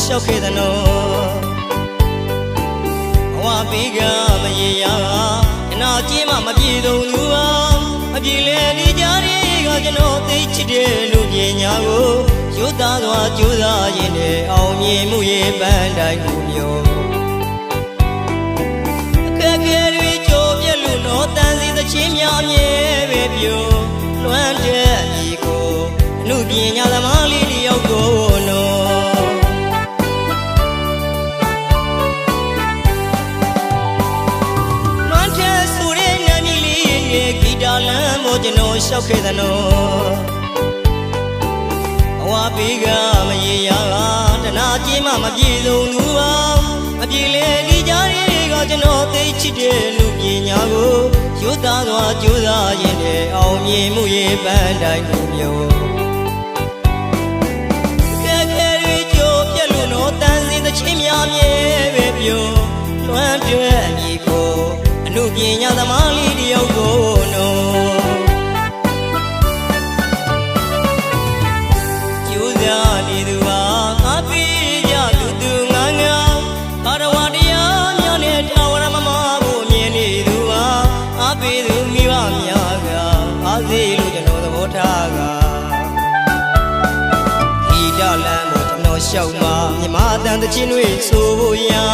ရှောက်ခဲ့သနောဘဝပေးကမရေရာကနာကြီးမှမပြေဆုံးသူပါအပြေလေဒီကြတွေကကျွန်တော်သိချစ်တဲ့လူပညာကိုရိုးသားစွာကြိုးစားရင်းနဲ့အောင်မြင်မှုရဲ့ပန်းတိုင်းကိုမျိုးအခက်အခဲတွေကြိုးပြက်လို့တော့တန်စီသချင်းများမြဲပဲပြောလွမ်းတဲ့ဒီကိုလူပညာသမားလေးတယောက်ကိုနော်လွမ်းတဲ့ဆိုတဲ့နာမည်လေးရဲ့ဂီတလမ်းမို့ကျွန်တော်ရှောက်ခဲ့သနောဘဝပေးကမရေရာကတနာကြီးမှမပြေဆုံးသူပါအပြေလေဒီကြတွေကကျွန်တော်သိချစ်တဲ့လူပညာကိုရိုးသားစွာကြိုးစားရင်းနဲ့အောင်မြင်မှုရဲ့ပန်းတိုင်းကိုမျိုးတန်စီသချင်းများမြဲပဲပြောလွမ်းတဲ့ညီကိုအမှုပညာသမားလေးတယောက်ကိုနော်ကျိုးစားနေသူပါငါပေးကြသူငါငါဘာတော်ဝတရားများနဲ့ထာဝရမမကိုမြင်နေသူပါအားပေးသူမိဘများကအားစေလို့ကျွန်တော်သဘောထားကဒီကြလမ်းရှောက်မှာမြမတန်တချင်းတွေဆိုဖို့ရာ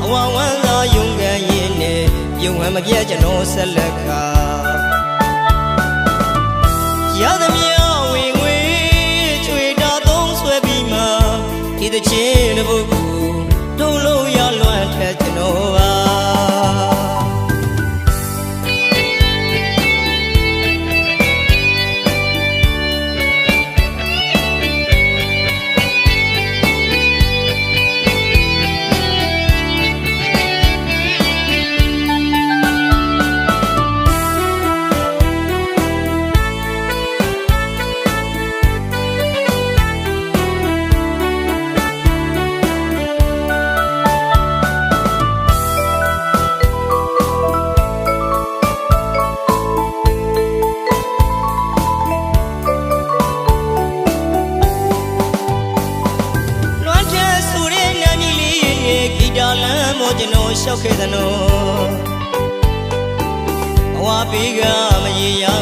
အဝဝမ်းသာယုံကန်ရင်နဲ့ပြုံဟန်မပြတ်ကျွန်တော်ဆက်လက်ကရသမျှဝင်ငွေချွေတာသုံးဆွဲပြီးမှဒီတချင်းတစ်ပုဒ်ကိုထုံးလို့ရလွမ်းထက်ကျွန်တော်ပါကျွန်တော်ရှောက်ခဲ့သနောဘဝပေးကမရေရာ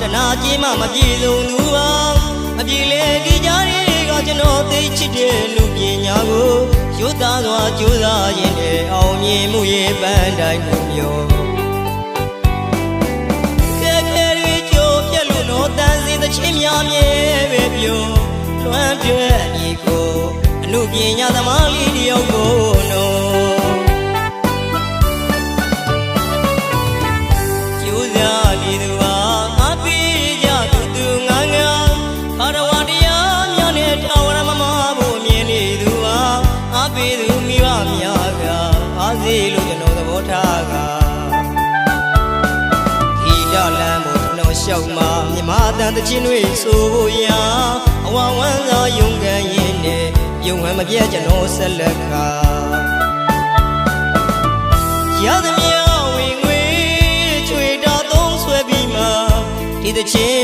ကတနာကြီးမှမပြေဆုံးသူပါအပြေလေဒီကြတွေကကျွန်တော်သိချစ်တဲ့လူပညာကိုရိုးသားစွာကြိုးစားရင်းနဲ့အောင်မြင်မှုရဲ့ပန်းတိုင်းကိုမျိုးခက်ခဲတွေကြိုးပြက်လို့တော့တန်စီသချင်းများမြဲပဲပြောလွမ်းတဲ့ညီကိုအမှုပညာသမားလေးတယောက်ကိုနော်ဒီသူဟာငါပေးကြသူငါငါဘာတော်တရားများနဲ့ထာဝရမမဖို့မြင်နေသူဟာအားပေးသူမိဘများကအားစေလို့ကျွန်တော်သဘောထားကဒီကြလမ်းမို့ကျွန်တော်ရှောက်မှာမြမတန်တချင်းတွေဆိုဖို့ရာအဝဝမ်းသာယုံကန်ရင်နဲ့ပြုံဟန်မပြတ်ကျွန်တော်ဆက်လက်ကရသမျှဒီတချင်း